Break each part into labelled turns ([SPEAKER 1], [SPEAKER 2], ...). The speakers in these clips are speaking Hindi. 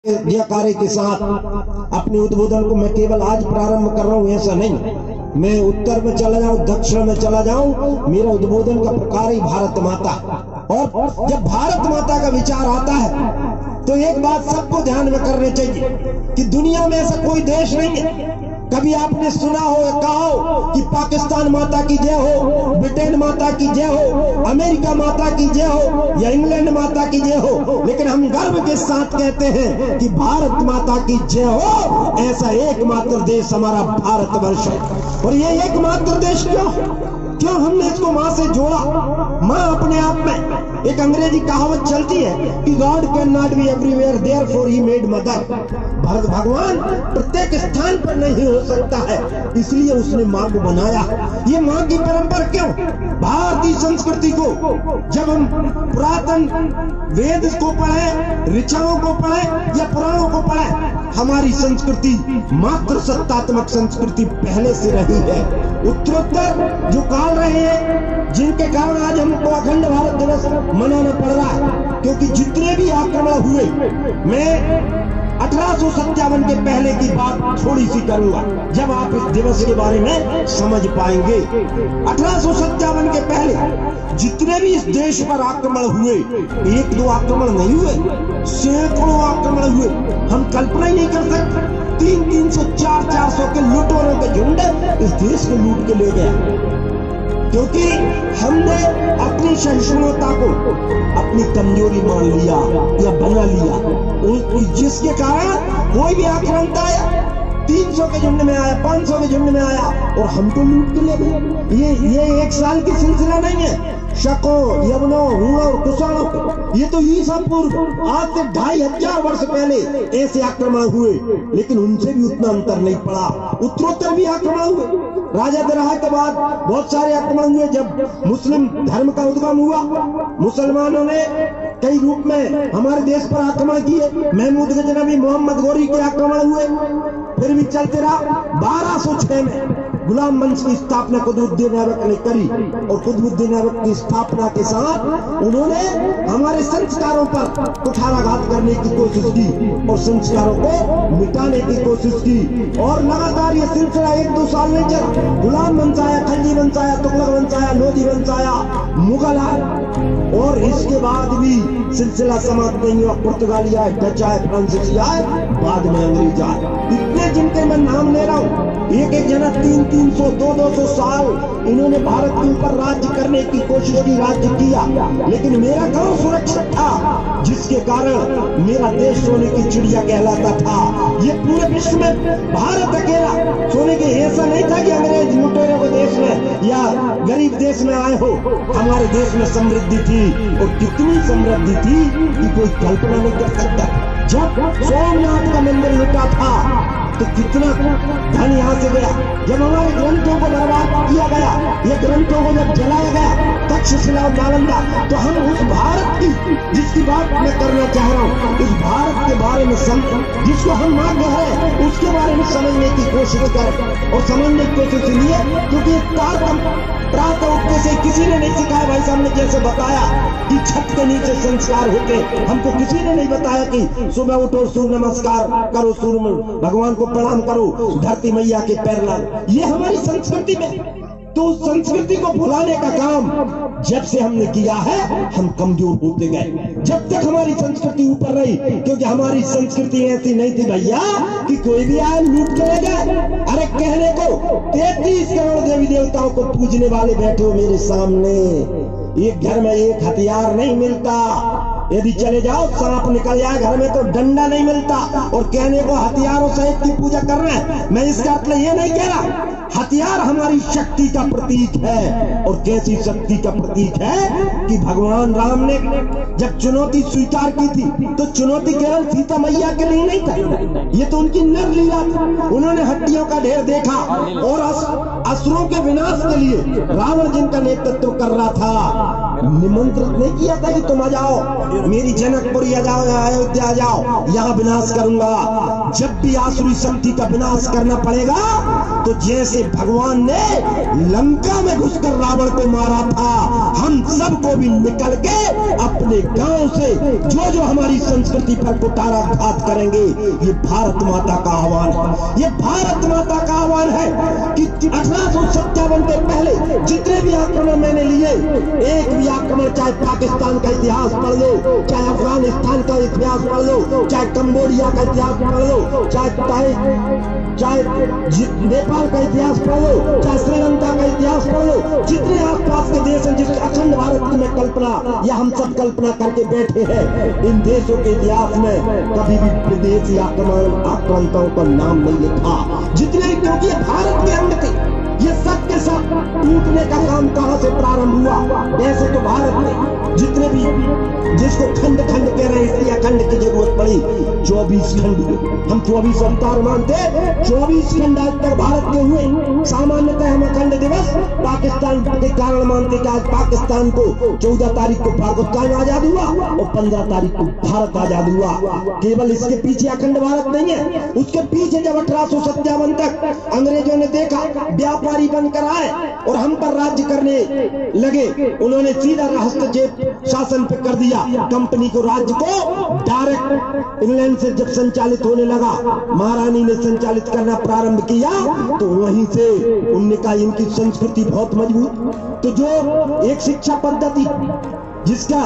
[SPEAKER 1] कार्य के साथ अपने उद्बोधन को मैं केवल आज प्रारंभ कर रहा हूँ, ऐसा नहीं। मैं उत्तर में चला जाऊं, दक्षिण में चला जाऊं, मेरा उद्बोधन का प्रकार ही भारत माता। और जब भारत माता का विचार आता है तो एक बात सबको ध्यान में करनी चाहिए कि दुनिया में ऐसा कोई देश नहीं है। कभी आपने सुना हो या कहा हो कि पाकिस्तान माता की जय हो, ब्रिटेन माता की जय हो, अमेरिका माता की जय हो या इंग्लैंड माता की जय हो, लेकिन हम गर्व के साथ कहते हैं कि भारत माता की जय हो। ऐसा एकमात्र देश हमारा भारतवर्ष है। और ये एकमात्र देश क्यों हमने इसको मां से जोड़ा? मां अपने आप में, एक अंग्रेजी कहावत चलती है कि God can not be everywhere therefore he made mother. भगवान प्रत्येक स्थान पर नहीं हो सकता है, इसलिए उसने मां को बनाया। ये मां की परंपरा क्यों? भारतीय संस्कृति को जब हम पुरातन वेद को पढ़े, ऋचाओं को पढ़े या पुराणों को पढ़े, हमारी संस्कृति मात्र सत्तात्मक संस्कृति पहले से रही है। उत्तरोत्तर जो काल रहे हैं, जिनके कारण आज हमको अखंड भारत दिवस मनाना पड़ रहा है, क्योंकि जितने भी आक्रमण हुए, मैं 1857 के पहले की बात थोड़ी सी करूंगा, जब आप इस दिवस के बारे में समझ पाएंगे। 1857 के पहले जितने भी इस देश पर आक्रमण हुए, एक दो आक्रमण नहीं हुए, सैकड़ों आक्रमण हुए। हम कल्पना ही नहीं कर सकते। 300, 400 के लुटेरों के झुंड इस देश को लूट के ले गया, क्योंकि हमने अपनी सहिष्णुता को अपनी कमजोरी मान लिया या बना लिया, जिसके कारण कोई भी आक्रांता आया, 300 के झुंड में आया, 500 के झुंड में आया और हमको लूट के ले गए। ये एक साल की सिलसिला नहीं है। शकों, यवनों, हूणों, कुषाणों, ये तो ईसा पूर्व आज से 2500 वर्ष पहले ऐसे आक्रमण हुए, लेकिन उनसे भी उतना अंतर नहीं पड़ा। उत्तरोत्तर भी आक्रमण हुए। राजा दरहा के बाद बहुत सारे आक्रमण हुए। जब मुस्लिम धर्म का उद्गम हुआ, मुसलमानों ने कई रूप में हमारे देश पर आक्रमण किए। महमूद गजनवी, मोहम्मद गौरी के आक्रमण हुए, फिर भी चलते रहा। 1206 में गुलाम वंश की स्थापना कुतुबुद्दीन ऐबक ने करी, और कुतुबुद्दीन ऐबक की स्थापना के साथ उन्होंने हमारे संस्कारों पर कुठाराघात करने की कोशिश की और संस्कारों को मिटाने की कोशिश की। और लगातार ये सिलसिला 1-2 साल नहीं चला। गुलाम वंश आया, खलजी वंश आया, तुगलक वंश आया, लोधी वंश आया, मुगल आया, और इसके बाद भी सिलसिला समाप्त नहीं हुआ। पुर्तगाली आए, डच आए, फ्रांसीसी आए, बाद में अंग्रेज आए। इतने जिनके मैं नाम ले रहा हूँ, एक जना 300, 200 साल इन्होंने भारत के ऊपर राज्य करने की कोशिश की, राज्य किया, लेकिन मेरा गांव सुरक्षित था, जिसके कारण मेरा देश सोने की चिड़िया कहलाता था। ये पूरे विश्व में भारत अकेला सोने के, ऐसा नहीं था कि अंग्रेज लुटेरों के देश में या गरीब देश में आए हो। हमारे देश में समृद्धि थी, और कितनी समृद्धि थी कि कोई कल्पना नहीं कर सकता। जब सोमनाथ का मंदिर लुटा था तो कितना धन यहाँ से गया। जब हमारे ग्रंथों को बर्बाद किया गया, ये ग्रंथों को जब जलाया गया, तक्षशिला और नालंदा, तो हम उस भारत की, जिसकी बात मैं करना चाह रहा हूँ, इस भारत के बारे में जिसको हम मां कह रहे हैं, उसके बारे में समझने की कोशिश करें। और समझने की कोशिश इसलिए क्योंकि प्रातः उठने से किसी ने नहीं सिखाया। भाई साहब ने जैसे बताया कि छत के नीचे संस्कार होते, हमको किसी ने नहीं बताया कि सुबह उठो, सूर्य नमस्कार करो, सूर्य भगवान को प्रणाम करो, धरती मैया के पैर लाओ। ये हमारी संस्कृति में, तो उस संस्कृति को भुलाने का काम जब से हमने किया है, हम कमजोर होते गए। जब तक हमारी संस्कृति ऊपर रही, क्योंकि हमारी संस्कृति ऐसी नहीं थी भैया कि कोई भी आए लूट के ले जाए। अरे कहने को 33 करोड़ देवी देवताओं को पूजने वाले बैठे हो मेरे सामने। एक घर में एक हथियार नहीं मिलता। यदि चले जाओ, सांप निकल जाए घर में तो डंडा नहीं मिलता, और कहने को हथियारों सहित की पूजा कर रहे हैं। मैं इसका मतलब ये नहीं कह रहा। हथियार हमारी शक्ति का प्रतीक है, और कैसी शक्ति का प्रतीक है कि भगवान राम ने जब चुनौती स्वीकार की थी, तो चुनौती केवल सीता मैया के लिए नहीं था, ये तो उनकी नर लीला थी। उन्होंने हड्डियों का ढेर देखा, और असुरों के विनाश के लिए रावण जिनका नेतृत्व कर रहा था, निमंत्रित नहीं किया था कि तुम आ जाओ मेरी जनकपुरी आ जाओ, अयोध्या आ जाओ, यहाँ विनाश करूंगा। जब भी आसुरी शक्ति का विनाश करना पड़ेगा तो जैसे भगवान ने लंका में घुसकर रावण को मारा था, हम सबको भी निकल के अपने गांव से जो जो हमारी संस्कृति पर कुठाराघात करेंगे, ये भारत माता का आह्वान है। ये भारत माता का आह्वान है कि 1857 के पहले जितने भी आक्रमण मैंने लिए, एक भी आक्रमण, चाहे पाकिस्तान का इतिहास पढ़ लो, चाहे अफगानिस्तान का इतिहास पढ़ लो, चाहे कंबोडिया का इतिहास पढ़ लो, चाहे नेपाल का इतिहास पढ़ लो, चाहे श्रीलंका का इतिहास पढ़ लो, जितने आसपास के देश हैं जिसके अखंड भारत की मैं कल्पना या हम सब कल्पना करके बैठे हैं, इन देशों के इतिहास में कभी भी विदेशी आक्रांताओं का नाम नहीं लिखा। जितने, क्योंकि भारत के अंग थे, ये सब के सब टूटने का काम कहां से प्रारंभ हुआ? वैसे तो भारत में जितने भी, जिसको खंड खंड कह रहे हैं, इसलिए अखंड की जरूरत पड़ी। 24 खंड, हम 24 अवतार मानते, 24 खंड आज तक भारत के हुए। सामान्यतः हम अखंड दिवस पाकिस्तान के कारण मानते कि आज पाकिस्तान को 14 तारीख को पाकिस्तान आजाद हुआ और 15 तारीख को भारत आजाद हुआ। केवल इसके पीछे अखंड भारत नहीं है, उसके पीछे जब 1857 तक अंग्रेजों ने देखा व्यापारी बनकर आए और हम पर राज्य करने लगे, उन्होंने सीधा हस्तक्षेप शासन पे कर दिया। कंपनी को, राज्य को डायरेक्ट इंग्लैंड से जब संचालित होने लगा, महारानी ने संचालित करना प्रारंभ किया, तो वहीं से उनने कहा इनकी संस्कृति बहुत मजबूत। तो जो एक शिक्षा पद्धति जिसका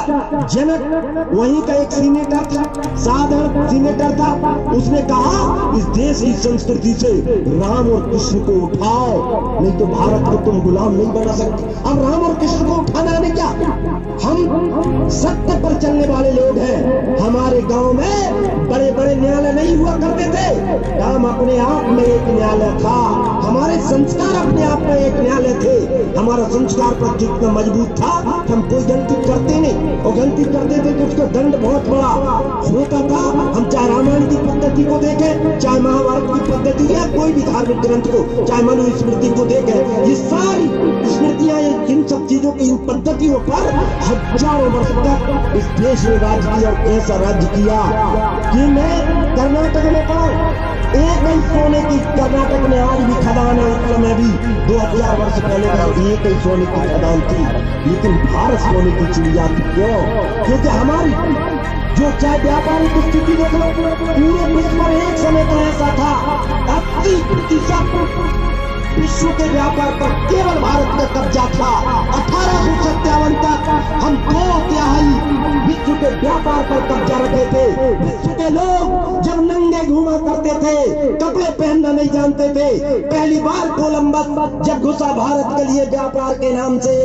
[SPEAKER 1] जनक वहीं का एक सीनेटर था, साधारण सीनेटर था, उसने कहा इस देश की संस्कृति से राम और कृष्ण को उठाओ, नहीं तो भारत को तुम गुलाम नहीं बना सकते। अब राम और कृष्ण को उठाना ने क्या, हम सत्य पर चलने वाले लोग हैं। हमारे गांव में बड़े बड़े न्यायालय नहीं हुआ करते थे, राम अपने आप में एक न्यायालय था। हमारे संस्कार अपने आप में एक न्यायालय थे। हमारा संस्कार पर जितना मजबूत था, हम कोई गलती करते नहीं, और गलती करते थे तो उसका दंड बहुत बड़ा होता था। हम चाहे रामायण की पद्धति को देखें, चाहे महाभारत की पद्धति या कोई भी धार्मिक ग्रंथ को, चाहे मनुस्मृति को देखें, ये सारी स्मृतियां इन सब चीजों की, इन पद्धतियों पर हजारों वर्ष तक इस देश में राज किया। और कैसा राज्य किया कि मैं कर्नाटक में पढ़ा, एक ही सोने की, कर्नाटक में आज भी खदान है, उस समय भी 2000 वर्ष पहले एक ही सोने की खदान थी, लेकिन भारत सोने की चिड़िया थी। क्यों? क्योंकि हमारी जो चाहे व्यापारिक स्थिति देख लो, पूरे विश्व में एक समय तो ऐसा था 80% विश्व के व्यापार पर केवल भारत का कब्जा था। 1857 तक हम 2/3 विश्व के व्यापार पर कब्जा रखे थे। विश्व के लोग जब नंगे घूमा करते थे, कपड़े पहनना नहीं जानते थे। पहली बार कोलंबस जब घुसा भारत के लिए व्यापार के नाम से,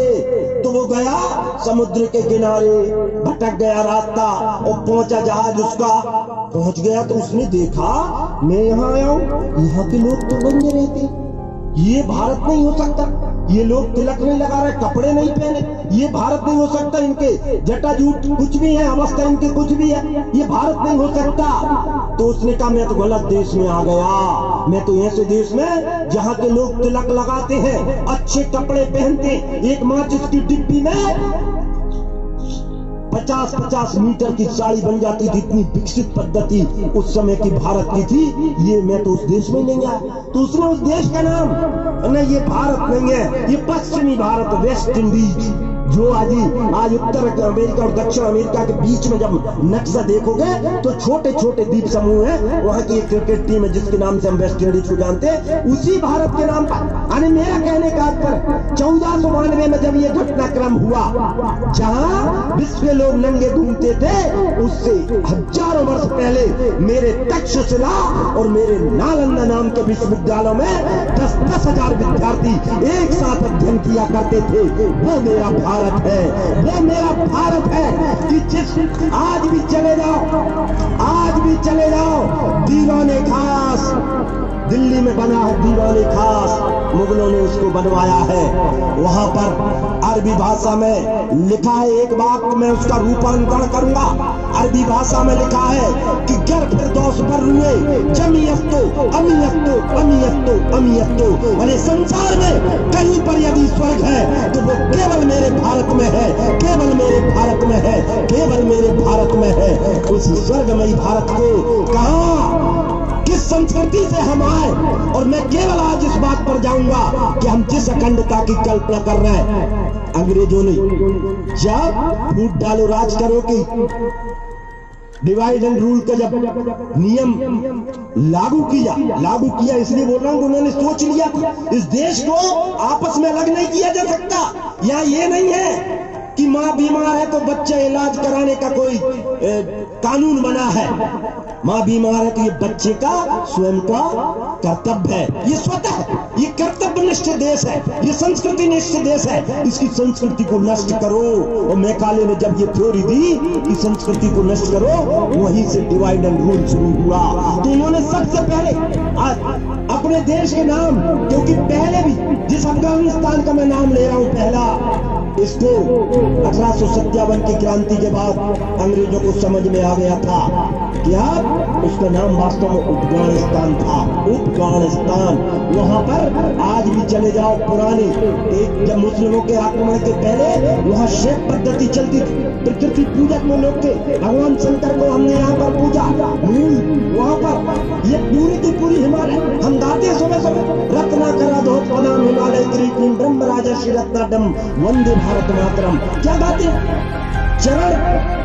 [SPEAKER 1] तो वो गया समुद्र के किनारे, भटक गया रास्ता और पहुंचा जहाज उसका, पहुंच गया तो उसने देखा मैं यहाँ आया हूँ, यहाँ के लोग तो नंगे रहते, ये भारत नहीं हो सकता। ये लोग तिलक नहीं लगा रहे, कपड़े नहीं पहने, ये भारत नहीं हो सकता। इनके जटाजूट कुछ भी है, अवस्था इनके कुछ भी है, ये भारत नहीं हो सकता। तो उसने कहा मैं तो गलत देश में आ गया, मैं तो ऐसे देश में जहाँ के लोग तिलक लगाते हैं, अच्छे कपड़े पहनते हैं, एक माचिस की डिब्बी में 50-50 मीटर की साड़ी बन जाती थी। इतनी विकसित पद्धति उस समय की भारत की थी। ये मैं तो उस देश में नहीं आया। तो उसने उस देश का नाम, नहीं ये भारत नहीं है, ये पश्चिमी भारत, वेस्ट इंडीज, जो आज उत्तर अमेरिका और दक्षिण अमेरिका के बीच में जब नक्शा देखोगे तो छोटे छोटे द्वीप समूह है। वहां की एक क्रिकेट टीम है जिसके नाम से हम वेस्ट इंडीज को जानते हैं, उसी भारत के नाम पर। यानी मेरा कहने का पर 1492 में जब ये घटनाक्रम हुआ, जहां विश्व के लोग नंगे घूमते थे, उससे हजारों वर्ष पहले मेरे तक्षशिला और मेरे नालंदा नाम के विश्वविद्यालयों में 10-10 हजार विद्यार्थी एक साथ अध्ययन किया करते थे। वो मेरा भारत है, वो मेरा भारत है कि जिस आज भी चले जाओ, आज भी चले जाओ, दीवाने खास दिल्ली में बना है, दीवाने खास मुगलों ने उसको बनवाया है। वहां पर अरबी भाषा में लिखा है, एक बात मैं उसका रूपांतरण करूंगा। अरबी भाषा में लिखा है कि गर फिरदौस उस पर रुए जमीयतो अमीयतो अमीयतो अमीयतो। भले संसार में कहीं पर यदि स्वर्ग है तो वो केवल मेरे भारत में है, केवल मेरे भारत में है, केवल मेरे भारत में है। उस स्वर्गमयी भारत को कहां किस संस्कृति से हम आए, और मैं केवल आज इस बात पर जाऊंगा कि हम जिस अखंडता की कल्पना कर रहे हैं, अंग्रेजों ने जब फूट डालो राज करो की डिवाइड एंड रूल का जब नियम लागू किया इसलिए बोल रहा हूं, उन्होंने सोच लिया इस देश को आपस में अलग नहीं किया जा सकता। यहाँ ये नहीं है कि माँ बीमार है तो बच्चे इलाज कराने का कोई कानून बना है। माँ बीमार है तो ये बच्चे का स्वयं का कर्तव्य है, ये स्वतः है, ये कर्तव्यनिष्ठ देश है, ये संस्कृति निष्ठ देश है। इसकी संस्कृति को नष्ट करो। और मैकाले ने जब ये थ्योरी दी कि संस्कृति को नष्ट करो, वहीं से डिवाइड एंड रूल शुरू हुआ। तो उन्होंने सबसे पहले अपने देश के नाम, क्योंकि पहले भी जिस अफगानिस्तान का मैं नाम ले रहा हूं पहला, इसको 1857 की क्रांति के बाद अंग्रेजों को समझ में आ गया था कि अब उसका नाम वास्तव में अफगानिस्तान था, अफगानिस्तान। वहां पर आज भी चले जाओ पुराने, जब मुस्लिमों के आक्रमण के पहले वहां शेख पद्धति चलती थी, प्रकृति पूजक में लोग थे, भगवान शंकर को हमने यहाँ पर पूजा, वहां पर ये पूरी की पूरी हिमालय हम गाते सुबह सुबह, रत्ना करा धोत पदाम हिमालय ग्रीक ब्रह्म राजा श्री रत्नाडम वंदे भारत मातरम। क्या गाते हैं? चरण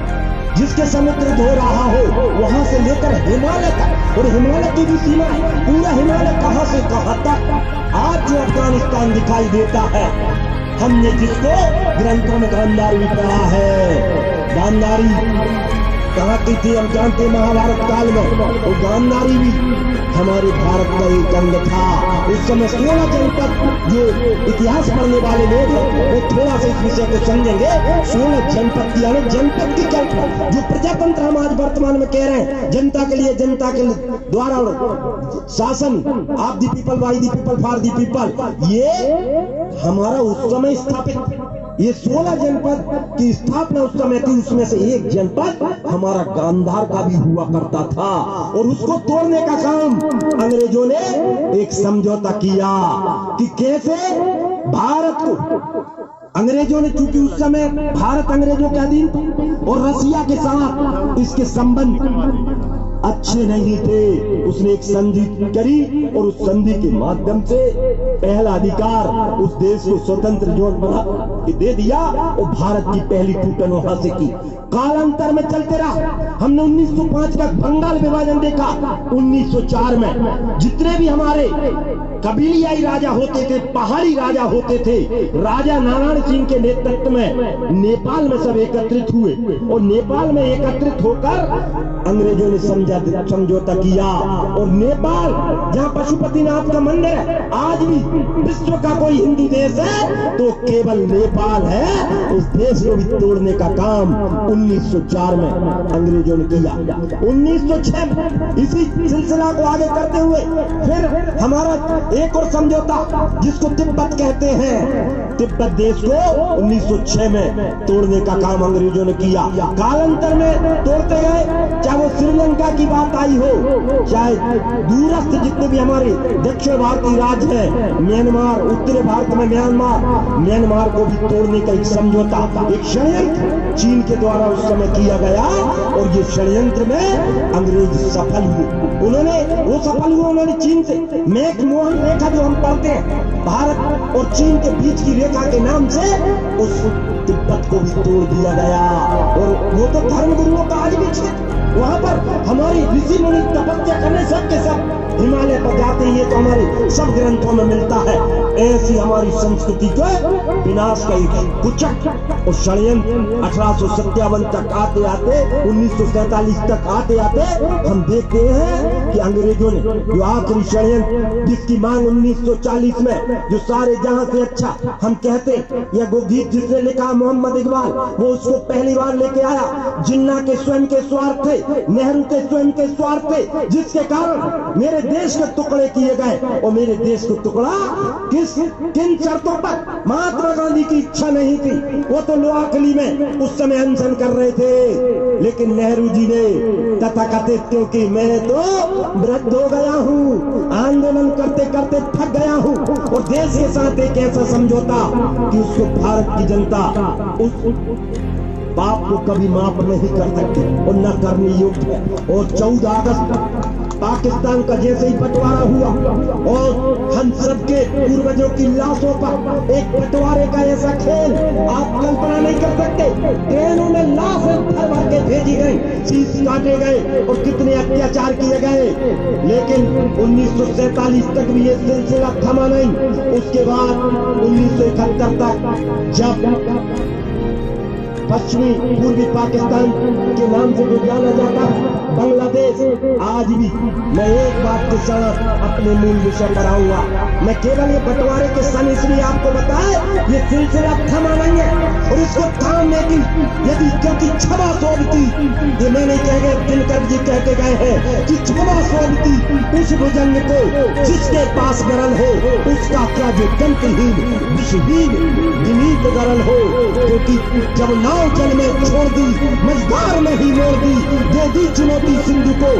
[SPEAKER 1] जिसके समुद्र धो रहा हो वहां से लेकर हिमालय तक, और हिमालय की भी सीमा है, पूरा हिमालय कहां से कहां तक आज जो अफगानिस्तान दिखाई देता है, हमने जिसको ग्रंथों में गांधारी भी पढ़ा है। गांधारी कहाँ की थी हम जानते, महाभारत काल में, और गांधारी भी हमारे भारत का एक अंग था। उस समय 16 जनपद, जो इतिहास पढ़ने वाले लोग हैं वो थोड़ा सा इस विषय को समझेंगे। 16 जनपद यानी जनपद की कल्पना, जो प्रजातंत्र हम आज वर्तमान में कह रहे हैं, जनता के लिए, जनता के द्वारा शासन, आप the people by the people for the people, ये हमारा उस समय स्थापित, ये 16 जनपद की स्थापना उस समय थी। उसमें से एक जनपद हमारा गांधार का भी हुआ करता था, और उसको तोड़ने का काम अंग्रेजों ने एक समझौता किया कि कैसे भारत को, अंग्रेजों ने, चूंकि उस समय भारत अंग्रेजों के अधीन था और रसिया के साथ इसके संबंध अच्छे नहीं थे, उसने एक संधि करी और उस संधि के माध्यम से पहला अधिकार उस देश को स्वतंत्र जोड़ बना दे दिया और भारत की पहली टूटन वहां से की। कालांतर में चलते रहा, हमने 1905 का बंगाल विभाजन देखा, 1904 में जितने भी हमारे कबीलियाई राजा होते थे, पहाड़ी राजा होते थे, राजा नारायण सिंह के नेतृत्व में नेपाल में सब एकत्रित हुए, और नेपाल में एकत्रित होकर अंग्रेजों ने समझौता किया। और नेपाल जहां पशुपतिनाथ का मंदिर है, आज भी विश्व का कोई हिंदू देश है तो केवल नेपाल है। उस देश को भी तोड़ने का काम 1904 में अंग्रेजों ने किया। 1906 में इसी सिलसिला को आगे करते हुए फिर हमारा एक और समझौता जिसको तिब्बत कहते हैं, तिब्बत देश को 1906 में तोड़ने का काम अंग्रेजों ने किया। कालांतर में तोड़ते गए, चाहे वो श्रीलंका की बात आई हो, चाहे दूरस्थ जितने भी हमारे दक्षिण भारतीय राज्य है, म्यांमार, उत्तरी भारत में म्यांमार को भी तोड़ने का एक समझौता, एक षड्यंत्र चीन के द्वारा उस समय किया गया, और ये षड्यंत्र में अंग्रेज सफल हुए। उन्होंने चीन से मैकमोहन रेखा जो हम पढ़ते हैं, भारत और चीन के बीच की रेखा के नाम से उस तिब्बत को भी तोड़ दिया गया। और वो तो धर्म गुरुओं का आज भी क्षेत्र, वहां पर हमारी ऋषि मुनि तपस्या करने सब के सब हिमालय पर जाते हैं, ये तो हमारे सब ग्रंथों में मिलता है। ऐसी हमारी संस्कृति को विनाश का एक कुचक और षड्यंत्र 1857 तक आते आते 1947 तक आते आते हम देखते हैं कि अंग्रेजों ने जो आखिरी षड्यंत्र जिसकी मांग 1940 में जो सारे जहां से अच्छा हम कहते, या वो गीत जिसने लिखा मोहम्मद इकबाल, वो उसको पहली बार लेके आया। जिन्ना के स्वयं के स्वार्थ थे, नेहरू के स्वयं के स्वार्थ थे, जिसके कारण मेरे देश के टुकड़े किए गए। और मेरे देश को टुकड़ा किन शर्तों पर? महात्मा गांधी की इच्छा नहीं थी, वो तो लोहाखली में उस समय अनशन कर रहे थे, लेकिन नेहरू जी ने तथाकथित, क्योंकि मैं तो वृद्ध हो गया हूँ, आंदोलन करते करते थक गया हूँ, और देश के साथ एक ऐसा समझौता कि उसको भारत की जनता उस पाप को कभी माफ नहीं कर सकती और न करने योग्य है। और 14 अगस्त पाकिस्तान का जैसे ही बंटवारा हुआ और हम सबके पूर्वजों की लाशों पर एक बंटवारे का ऐसा खेल आप कल्पना नहीं कर सकते। ट्रेनों में लाशें भर भर के भेजी गई, शीश काटे गए और कितने अत्याचार किए गए, लेकिन 1947 तक भी ये सिलसिला थमा नहीं। उसके बाद 1971 तक जब पश्चिमी पूर्वी पाकिस्तान के नाम से जो जाना जाता है बांग्लादेश, आज भी मैं एक बात के साथ अपने मूल विषय पर आऊंगा। मैं केवल ये बंटवारे के सन इसलिए आपको बताए, ये सिलसिला थमा नहीं है और इसको थामने की यदि क्योंकि क्षमा सोचती, ये मैं नहीं कह गए, दिनकर जी कहते गए हैं कि क्षमा सोचती उस भुजंग को जिसके पास गरल हो, उसका क्या जो तंत्रहीन विषहीन विनीत गरल हो। क्योंकि जब नाव जल में छोड़ दी, मझधार में ही मोड़ दी, दे दी चुनौती सिंधु को,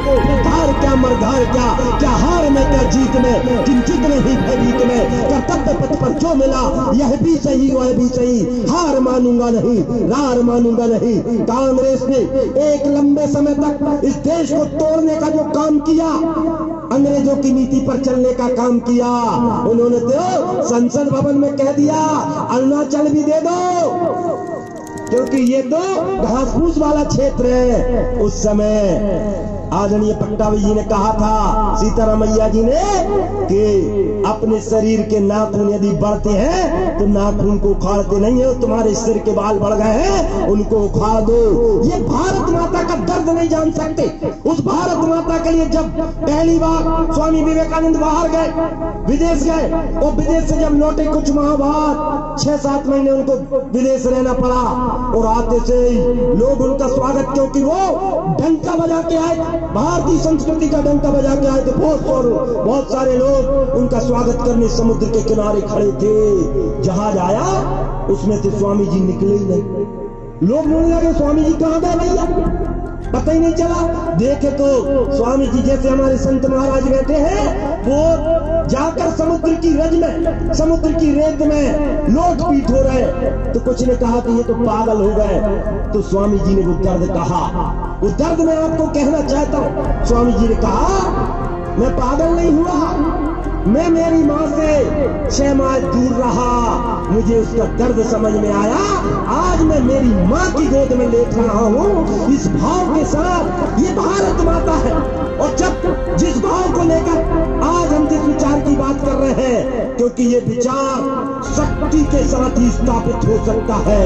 [SPEAKER 1] धार क्या मरधार क्या, क्या हार में क्या जीत में, किंचित में ही भयभीत में, कर्तव्य पथ पर जो मिला यह भी सही वह भी सही, हार मानूंगा नहीं, रार मानूंगा नहीं। कांग्रेस ने एक लंबे समय तक इस देश को तोड़ने का जो काम किया, अंग्रेजों की नीति पर चलने का काम किया, उन्होंने तो संसद भवन में कह दिया अरुणाचल भी दे दो, क्योंकि ये तो घास फूस वाला क्षेत्र है। उस समय आदरणीय पट्टाभी जी ने कहा था, सीतारामैया जी ने, कि अपने शरीर के नाखून यदि बढ़ते हैं तो नाखून को उखाड़ते नहीं है, तुम्हारे सिर के बाल बढ़ गए हैं उनको उखाड़ दो। ये भारत माता का दर्द नहीं जान सकते। उस भारत माता के लिए जब पहली बार स्वामी विवेकानंद बाहर गए, विदेश गए, और विदेश से जब लौटे कुछ माह बाद 6-7 महीने उनको विदेश रहना पड़ा, और आते से लोग उनका स्वागत, क्योंकि वो डंका बजा के आए, भारतीय संस्कृति का डंका बजा के आए थे, बहुत सारे लोग उनका स्वागत करने समुद्र के किनारे खड़े थे। जहाज आया उसमें से स्वामी जी निकले ही नहीं। लोग बोलने लगे स्वामी जी कहां गए भैया, पता ही नहीं चला। देखे तो स्वामी जी जैसे हमारे संत महाराज बैठे हैं, वो जाकर समुद्र की रज में, समुद्र की रेत में लोट पीट हो रहे। तो कुछ ने कहा कि ये तो पागल हो गए। तो स्वामी जी ने वो दर्द कहा, वो दर्द मैं आपको कहना चाहता हूँ। स्वामी जी ने कहा मैं पागल नहीं हुआ, मैं मेरी माँ से 6 माह दूर रहा, मुझे उसका दर्द समझ में आया, आज मैं मेरी माँ की गोद में लेट रहा हूँ इस भाव के साथ। ये भारत माता है, और जब जिस भाव को लेकर आज हम जिस विचार की बात कर रहे हैं, क्योंकि ये विचार शक्ति के साथ ही स्थापित हो सकता है।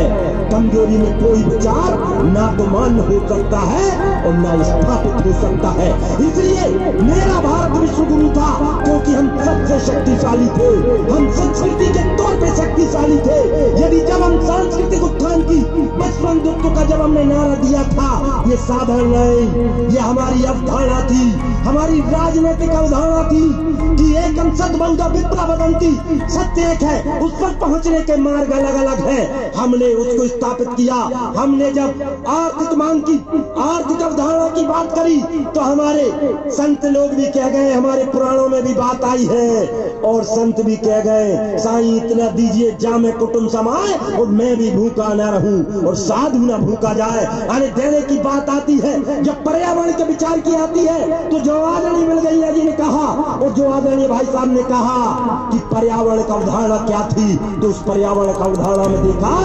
[SPEAKER 1] कमजोरी में कोई विचार ना तो मान्य हो सकता है और ना स्थापित हो सकता है। इसलिए मेरा भारत विश्व गुरु था, क्योंकि हम सबसे शक्तिशाली थे, हम संस्कृति के तौर पे शक्तिशाली थे। यदि जब हम सांस्कृतिक उत्थान की बचपन का जब हमने नारा दिया था, ये साधारण नहीं, ये हमारी अवधारणा थी, हमारी राजनीतिक अवधारणा थी कि एकम सत बहुधा विप्लव वदंती, सत्य एक है, उस पर पहुंचने के मार्ग अलग अलग हैं। हमने उसको स्थापित किया। हमने जब आर्थिक मांग की, आर्थिक अवधारणा की बात करी, तो हमारे संत लोग भी कह गए, हमारे पुराणों में भी बात आई है, और संत भी कह गए साईं इतना दीजिए जामे कुटुंब समाए और मैं भी भूखा न रहूं और साधु न भूखा जाए। अरे देने की बात आती है, जब पर्यावरण के विचार की आती है, तो जो आदरणीय मिलगैया जी ने कहा और जो आदरणीय भाई साहब ने कहा कि पर्यावरण का अवधारणा क्या थी, तो उस पर्यावरण का अवधारणा में देखा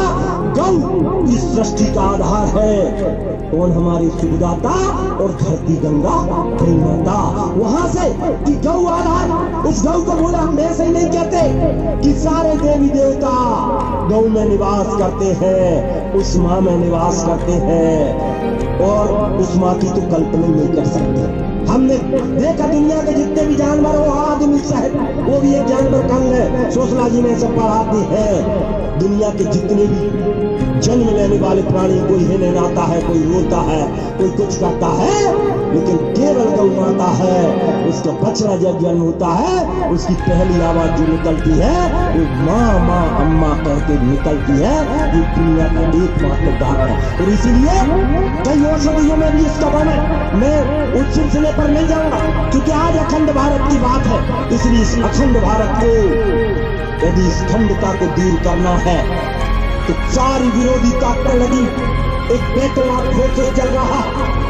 [SPEAKER 1] गौ इस सृष्टि का आधार है। कौन हमारी सुखदाता और धरती गंगा प्रेमदाता। वहां से कि गौ आधार, उस गौ को बोला हम ऐसे ही नहीं कहते कि सारे देवी देवता गौ में निवास करते हैं, उस माँ में निवास करते हैं, और उस माँ की तो कल्पना नहीं कर सकते। हमने देखा दुनिया के जितने भी जानवर हो, आदमी सहित वो भी एक जानवर का अंग है। सोशलॉजी में सब पढ़ाते हैं। दुनिया के जितने भी जन्म लेने वाले प्राणी, कोई हिनहिनाता है, कोई रोता है, कोई कुछ करता है, लेकिन केवल गौ माता है, उसका बछड़ा जब जन्म होता है उसकी पहली आवाज जो निकलती है वो माँ माँ अम्मा कहकर निकलती है। ये दुनिया का एकमात्र गान है। और इसीलिए कई औषधियों में भी इसका वर्णन, मैं उस सिलसिले पर नहीं जाऊंगा क्योंकि आज अखंड भारत की बात है। इसलिए इस अखंड भारत को यदि इस खंडता को दूर करना है तो सारी विरोधी ताकतें लगी। एक बैटल ऑफ फोर्सेस चल रहा,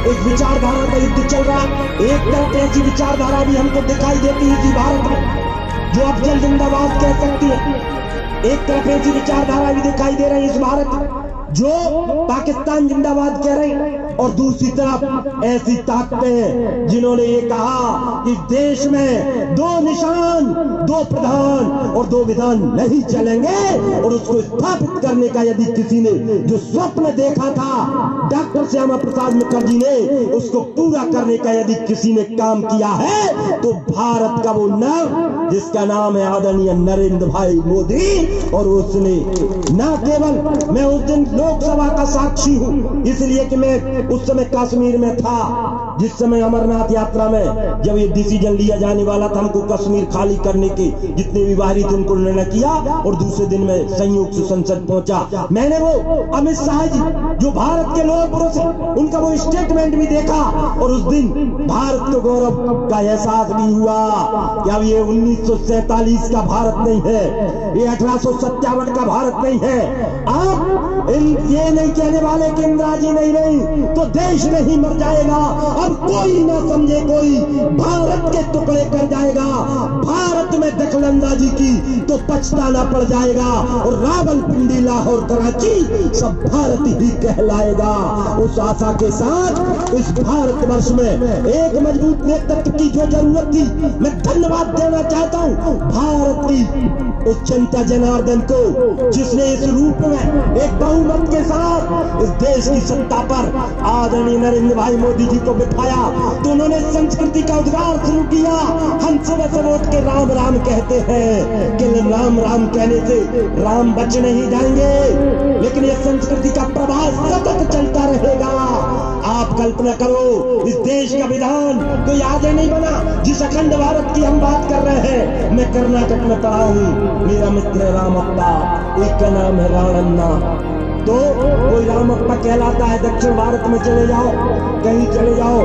[SPEAKER 1] एक विचारधारा का युद्ध चल रहा। एक तरफ ऐसी विचारधारा भी हमको दिखाई देती है इसी भारत में जो अफजल जिंदाबाद कह सकती है। एक तरफ ऐसी विचारधारा भी दिखाई दे रही है इस भारत में जो पाकिस्तान जिंदाबाद कह रहे हैं, और दूसरी तरफ ऐसी ताकतें जिन्होंने ये कहा कि देश में दो निशान, दो प्रधान और दो विधान नहीं चलेंगे। और उसको स्थापित करने का यदि किसी ने जो स्वप्न देखा था डॉक्टर श्यामा प्रसाद मुखर्जी ने, उसको पूरा करने का यदि किसी ने काम किया है तो भारत का वो नाम जिसका नाम है आदरणीय नरेंद्र भाई मोदी। और उसने न केवल, मैं उस दिन लोकसभा का साक्षी हूं इसलिए कि मैं उस समय कश्मीर में था, जिस समय अमरनाथ यात्रा में जब ये डिसीजन लिया जाने वाला था हमको कश्मीर खाली करने के, जितने भी बाहरी थे उनको निर्णय किया और दूसरे दिन में संयोग से संसद पहुंचा। मैंने वो अमित शाह जी जो भारत के लोह पुरुष हैं उनका वो स्टेटमेंट भी देखा और उस दिन भारत को गौरव का एहसास भी हुआ कि अब ये 1947 का भारत नहीं है, ये 1857 का भारत नहीं है। आप ये नहीं कहने वाले कि इंदिरा जी नहीं रही तो देश नहीं मर जाएगा। अब कोई ना समझे कोई भारत के टुकड़े कर जाएगा, भारत में दखलंदाजी की तो पछताना पड़ जाएगा और रावलपिंडी, लाहौर, कराची सब भारत ही कहलाएगा। उस आशा के साथ इस भारत वर्ष में एक मजबूत नेतृत्व की जो जरूरत थी, मैं धन्यवाद देना चाहता हूँ भारत की उस जनता जनार्दन को जिसने इस रूप में एक बहुमत के साथ इस देश की सत्ता पर आदरणीय नरेंद्र भाई मोदी जी को बिठाया। तो उन्होंने संस्कृति का उद्गार शुरू किया। हम सुबह से उठ के राम राम कहते हैं कि राम राम कहने से राम बच नहीं जाएंगे, लेकिन ये संस्कृति का प्रभाव सतत चलता रहेगा। आप कल्पना करो इस देश का विधान कोई आज नहीं बना जिस अखंड भारत की हम बात कर रहे हैं। मैं कर्नाटक में पढ़ा हूँ, मेरा मित्र रामप्पा, एक का नाम है राणन्ना, तो कोई रामप्पा कहलाता है। दक्षिण भारत में चले जाओ, कहीं चले जाओ,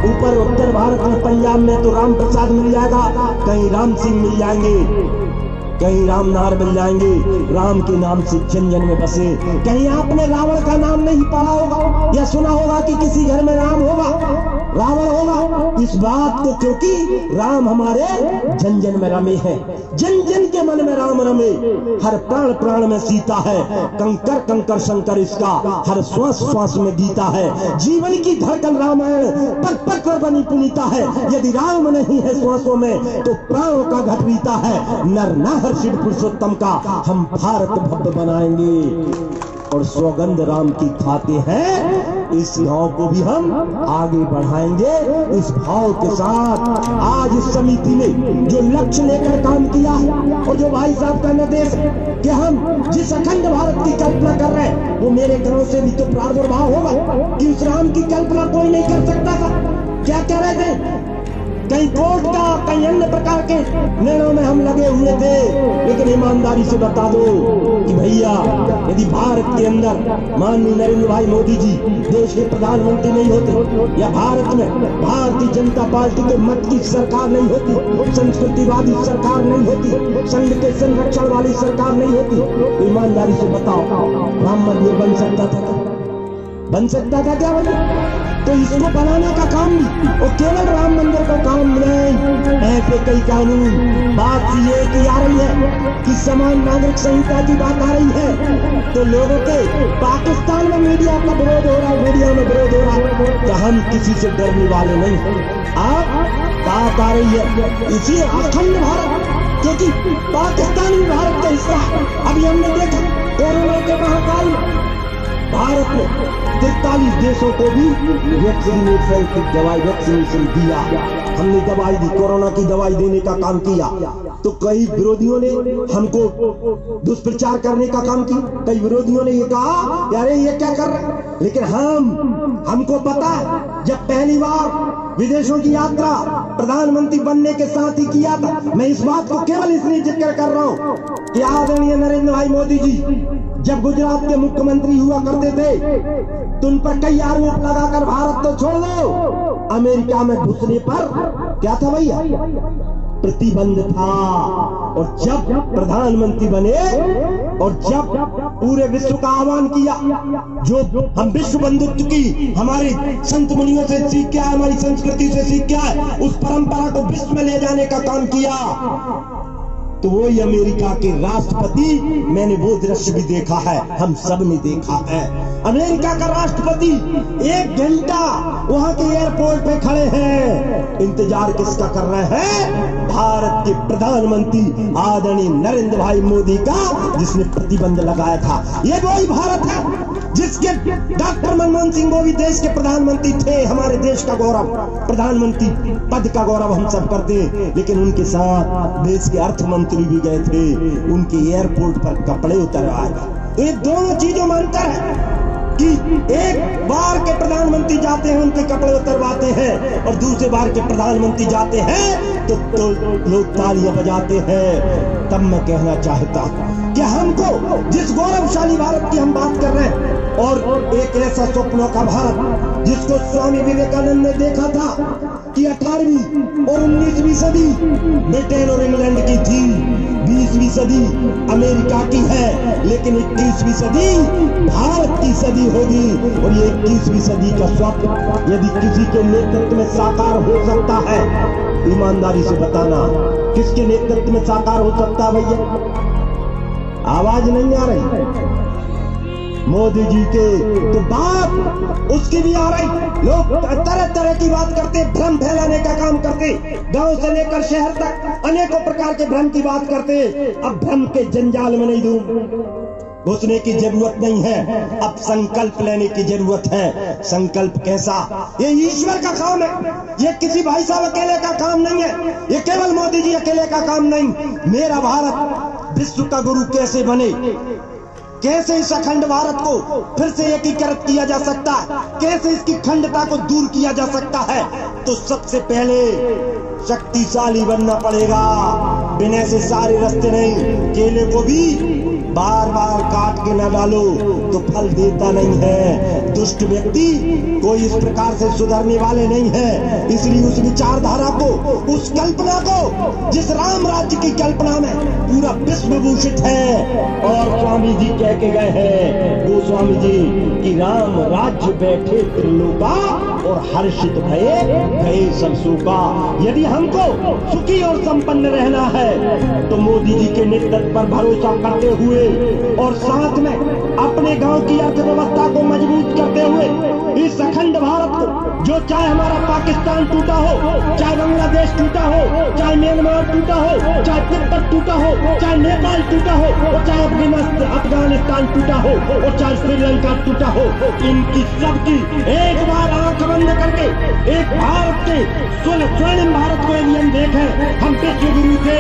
[SPEAKER 1] ऊपर उत्तर भारत में पंजाब में तो राम प्रसाद मिल जाएगा, कहीं राम सिंह मिल जाएंगे, कहीं राम नार मिल जाएंगे, राम के नाम से झंझन में बसे। कहीं आपने रावण का नाम नहीं पढ़ा होगा या सुना होगा कि किसी घर में राम होगा, रावण होगा। इस बात को क्योंकि राम हमारे झंझन में रमे हैं, जन जन के मन में राम रमे, हर प्राण प्राण में सीता है, कंकर कंकर शंकर इसका, हर श्वास श्वास में गीता है, जीवन की धड़कन रामायण पग पग पर बनी पुनीता है। यदि राम नहीं है श्वासों में तो प्राणों का घट बीता है। नर नाहर शिव पुरुषोत्तम का हम भारत भव्य बनाएंगे और सौगंध राम की खाते हैं। इस गांव को भी हम आगे बढ़ाएंगे इस भाव के साथ। आज इस समिति ने जो लक्ष्य लेकर काम किया है और जो भाई साहब का निर्देश है कि हम जिस अखंड भारत की कल्पना कर रहे हैं वो मेरे गांव से भी तो प्रादुर्भाव होगा कि उस राम की कल्पना कोई नहीं कर सकता था। क्या कह रहे थे, कहीं कोर्ट का कहीं अन्य प्रकार के निर्णयों में हम लगे हुए थे, लेकिन ईमानदारी से बता दो कि भैया यदि भारत के अंदर माननीय नरेंद्र भाई मोदी जी देश के प्रधानमंत्री नहीं होते या भारत में भारतीय जनता पार्टी के मत की सरकार नहीं होती, संस्कृतिवादी सरकार नहीं होती, संघ के संरक्षण वाली सरकार नहीं होती, ईमानदारी से बताओ राम मंदिर बन सकता था क्या? बन सकता था क्या भैया? तो इसको बनाने का काम भी और केवल राम मंदिर का काम नहीं, ऐसे कई कानून। बात ये की आ रही है कि समान नागरिक संहिता की बात आ रही है तो लोगों के पाकिस्तान में मीडिया का विरोध हो रहा है, मीडिया में विरोध हो रहा है, तो हम किसी से डरने वाले नहीं। आप बात आ रही है इसी अखंड भारत, क्योंकि पाकिस्तान भी भारत का हिस्सा है। अभी हमने देखा कोरोना के महाकाल में भारत ने 43 देशों को भी वैक्सीनेशन दिया। हमने दवाई दी, कोरोना की दवाई देने का काम किया। तो कई विरोधियों ने हमको दुष्प्रचार करने का काम किया। कई विरोधियों ने ये कहा यारे ये क्या कर रहे हैं, लेकिन हमको पता है जब पहली बार विदेशों की यात्रा प्रधानमंत्री बनने के साथ ही किया था। मैं इस बात को केवल इसलिए जिक्र कर रहा हूं कि आदरणीय नरेंद्र भाई मोदी जी जब गुजरात के मुख्यमंत्री हुआ करते थे तो उन पर कई आरोप लगाकर भारत तो छोड़ दो, अमेरिका में घुसने पर क्या था भैया, प्रतिबंध था। और जब प्रधानमंत्री बने और जब पूरे विश्व का आह्वान किया, जो हम विश्व बंधुत्व की हमारे संत मुनियों से सीख के आए, हमारी संस्कृति से सीख के आए, उस परंपरा को विश्व में ले जाने का काम किया, तो वही अमेरिका के राष्ट्रपति, मैंने वो दृश्य भी देखा है, हम सब ने देखा है। अमेरिका का राष्ट्रपति 1 घंटा वहां के एयरपोर्ट पे खड़े हैं, इंतजार किसका कर रहे हैं, भारत के प्रधानमंत्री आदरणीय नरेंद्र भाई मोदी का, जिसने प्रतिबंध लगाया था। ये वही भारत है जिसके डॉक्टर मनमोहन सिंह वो भी देश के प्रधानमंत्री थे। हमारे देश का गौरव, प्रधानमंत्री पद का गौरव हम सब करते हैं, लेकिन उनके साथ देश के अर्थ मंत्री भी गए थे, उनके एयरपोर्ट पर कपड़े उतरवाए। ये दोनों चीजों में अंतर है कि एक बार के प्रधानमंत्री जाते हैं उनके कपड़े उतरवाते हैं, और दूसरे बार के प्रधानमंत्री जाते हैं तो लोग तालियां बजाते हैं। तब मैं कहना चाहता कि हमको जिस गौरवशाली भारत की हम बात कर रहे हैं, और एक ऐसा स्वप्नों का भारत जिसको स्वामी विवेकानंद ने देखा था कि 18वीं और 19वीं सदी ब्रिटेन और इंग्लैंड की थी, 20वीं सदी अमेरिका की है, लेकिन 21वीं सदी भारत की सदी होगी। और ये 21वीं सदी का स्वप्न यदि किसी के नेतृत्व में साकार हो सकता है, ईमानदारी से बताना किसके नेतृत्व में साकार हो सकता है भैया? आवाज नहीं आ रही? मोदी जी के तो बात उसकी भी आ रही। लोग तरह तरह की बात करते, भ्रम फैलाने का काम करते, गांव से लेकर शहर तक अनेकों प्रकार के भ्रम की बात करते। अब भ्रम के जंजाल में नहीं घुसने की जरूरत नहीं है, अब संकल्प लेने की जरूरत है। संकल्प कैसा? ये ईश्वर का काम है, ये किसी भाई साहब अकेले का काम नहीं है, ये केवल मोदी जी अकेले का काम नहीं। मेरा भारत विश्व का गुरु कैसे बने, कैसे इस अखंड भारत को फिर से एकीकृत किया जा सकता है, कैसे इसकी खंडता को दूर किया जा सकता है, तो सबसे पहले शक्तिशाली बनना पड़ेगा। बिना से सारे रास्ते नहीं। केले को भी बार बार काट के न डालो तो फल देता नहीं है। दुष्ट व्यक्ति कोई इस प्रकार से सुधरने वाले नहीं है। इसलिए उस विचारधारा को, उस कल्पना को, जिस राम राज्य की कल्पना में पूरा विश्व भूषित है, और स्वामी जी कह के गए हैं, वो स्वामी जी कि राम राज्य बैठे त्रिलोका और हर्षित भये सब शोका। यदि हमको सुखी और संपन्न रहना है तो मोदी जी के नेतृत्व पर भरोसा करते हुए और साथ में अपने गांव की अर्थव्यवस्था को मजबूत करते हुए इस अखंड भारत को, जो चाहे हमारा पाकिस्तान टूटा हो, चाहे बांग्लादेश टूटा हो, चाहे म्यांमार टूटा हो, चाहे तिब्बत टूटा हो, चाहे नेपाल टूटा हो, और चाहे अफगानिस्तान टूटा हो, और चाहे श्रीलंका टूटा हो, इनकी सबकी एक बार आंख बंद करके एक भारत के स्वर्णिम भारत को यदि हम देखें, हम विश्व गुरु थे।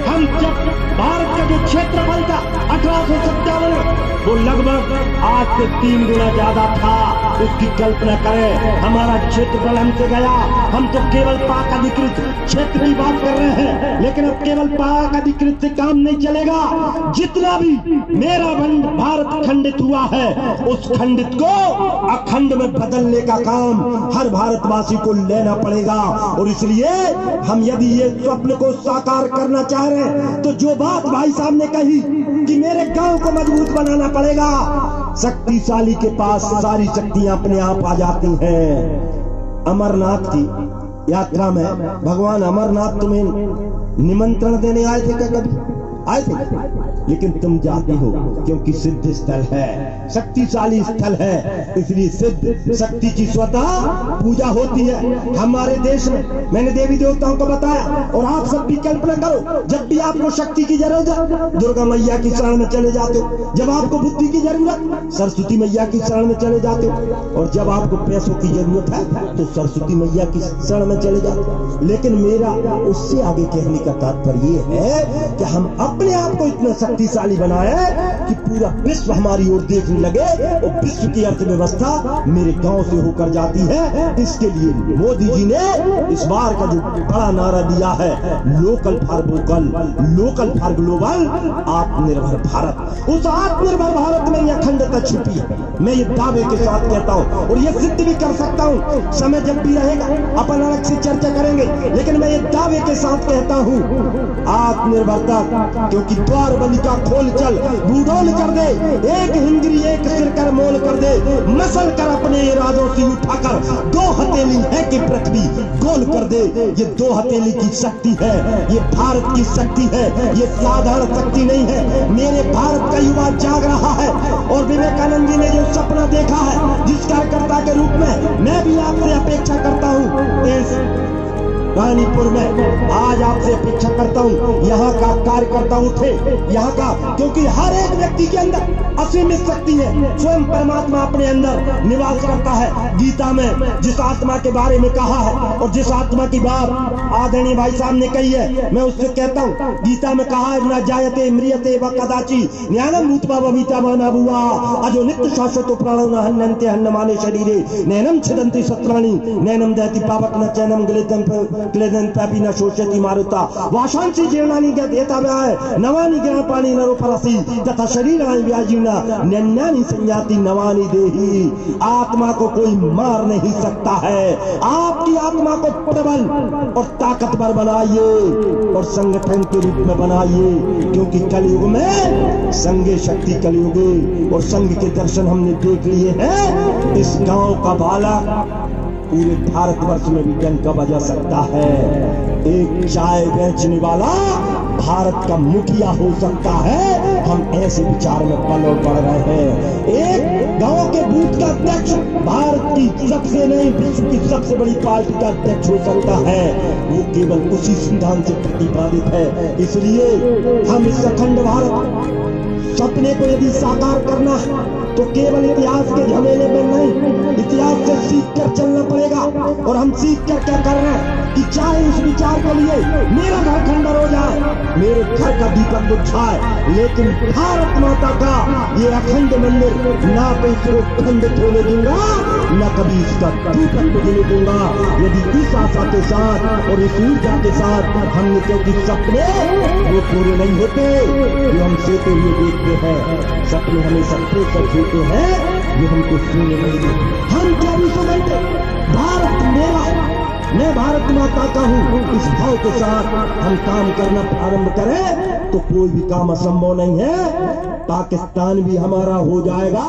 [SPEAKER 1] हम जब भारत का जो क्षेत्रफल था 1857 वो लगभग आज से 3 गुना ज्यादा था। उसकी कल्पना करें, हमारा क्षेत्रफल हमसे गया। हम तो केवल पाक अधिकृत क्षेत्र की बात कर रहे हैं, लेकिन अब केवल पाक अधिकृत से काम नहीं चलेगा। जितना भी मेरा भारत खंडित हुआ है, उस खंडित को अखंड में बदलने का काम हर भारतवासी को लेना पड़ेगा। और इसलिए हम यदि ये स्वप्न को साकार करना चाह रहे हैं, तो जो बात भाई साहब ने कही कि मेरे गांव को मजबूत बनाना पड़ेगा, शक्तिशाली के पास सारी शक्तियां अपने आप आ जाती हैं। अमरनाथ की यात्रा में भगवान अमरनाथ तुम्हें निमंत्रण देने आए थे क्या? कभी आए थे? लेकिन तुम जाती हो क्योंकि सिद्ध स्थल है, शक्तिशाली स्थल है, इसलिए सिद्ध शक्ति की स्वतः पूजा होती है हमारे देश में। मैंने देवी देवताओं को बताया, और आप सब भी कल्पना करो, जब भी आपको शक्ति की जरूरत है दुर्गा मैया की शरण में चले जाते हो, जब आपको बुद्धि की जरूरत सरस्वती मैया की शरण में चले जाते हो, और जब आपको पैसों की जरूरत है तो सरस्वती मैया की शरण में चले जाते हो। लेकिन मेरा उससे आगे कहने का तात्पर्य ये है कि हम अपने आप को इतना शक्तिशाली बनाए कि पूरा विश्व हमारी ओर देखने लगे, और विश्व की अर्थव्यवस्था मेरे गांव से होकर जाती है। इसके लिए मोदी जी ने इस बार का जो बड़ा नारा दिया है, local for vocal, local for global, आत्मनिर्भर भारत। उस आत्मनिर्भर भारत में यह अखंडता छिपी है। मैं ये दावे के साथ कहता हूँ, और ये सिद्ध भी कर सकता हूँ। समय जब भी रहेगा अपन अलग से चर्चा करेंगे, लेकिन मैं ये दावे के साथ कहता हूँ, आत्मनिर्भरता, क्योंकि द्वार बलिका खोल चल बूढ़ोल कर दे, एक हिंगरी एक सिर कर मोल कर दे, मसल कर अपने इरादों से उठाकर, दो हथेली है कि पृथ्वी गोल कर दे। ये दो हथेली की शक्ति है, ये भारत की शक्ति है, ये साधारण शक्ति नहीं है। मेरे भारत का युवा जाग रहा है, और विवेकानंद जी ने जो सपना देखा है, जिस कार्यकर्ता के रूप में मैं भी आपसे अपेक्षा करता हूँ, इस रानीपुर में आज आपसे अपेक्षा करता हूँ, यहाँ का कार्यकर्ता उठे, यहाँ का, क्योंकि हर एक व्यक्ति के अंदर असीमित शक्ति है। स्वयं परमात्मा अपने अंदर निवास करता है। गीता में जिस आत्मा के बारे में कहा है, और जिस आत्मा की बात आदरणीय भाई साहब ने कही है, मैं उससे कहता हूँ, गीता में कहा है, न जायते म्रियते व कदाचि ज्ञानम भूत्वा भविता माना बुआ अजो नित्य शाश्वतो प्राणो न हन्यन्ते हन्यमाने शरीरे नैनम छिदन्ति शस्त्राणि नैनम दहति पावक न चैनम क्लेदन पापी न शोषयति मारुता वाशांसी जीर्णानि देता है नवानि ज्ञापानि नरोपरसि तथा शरीराणि व्याजीना नन्यानि संयाति नवानि देहि। आत्मा को कोई मार नहीं सकता है। आपकी आत्मा को प्रबल और ताकतवर बनाइए, और संगठन के रूप में बनाइए, क्योंकि कलयुग में संघे शक्ति कलयुग, और संघ के दर्शन हमने देख लिए हैं। इस गांव का बालक पूरे भारतवर्ष में भी डंका बजा सकता है। एक चाय बेचने वाला भारत का मुखिया हो सकता है। हम ऐसे विचार में पल और बढ़ रहे हैं। एक गांव के बूथ का अध्यक्ष भारत की सबसे नहीं विश्व की सबसे बड़ी पार्टी का अध्यक्ष हो सकता है। वो केवल उसी सिद्धांत से प्रतिपादित है। इसलिए हम इस अखंड भारत सपने को यदि साकार करना तो केवल इतिहास के झमेले में नहीं, इतिहास से सीख कर चलना पड़ेगा। और हम सीख कर क्या कर रहे हैं कि चाहे इस विचार के लिए मेरा घर खंडर हो जाए, मेरे घर का दीपक बुझाए, लेकिन भारत माता का ये अखंड मंदिर ना तो इसको खंडित होने दूंगा, न कभी इसका दीपक बुझने दूंगा। यदि इस आशा के साथ और इस ऊर्जा के साथ हमने, क्योंकि सपने वो पूरे नहीं होते जो हम सोते हुए देखते हैं, सपने हमें सपने सच होते हैं जो हमको सोने नहीं देते। हम 24 घंटे भारत मेरा, मैं भारत माता का हूँ, इस भाव के साथ हम काम करना प्रारंभ करें तो कोई भी काम असंभव नहीं है। पाकिस्तान भी हमारा हो जाएगा।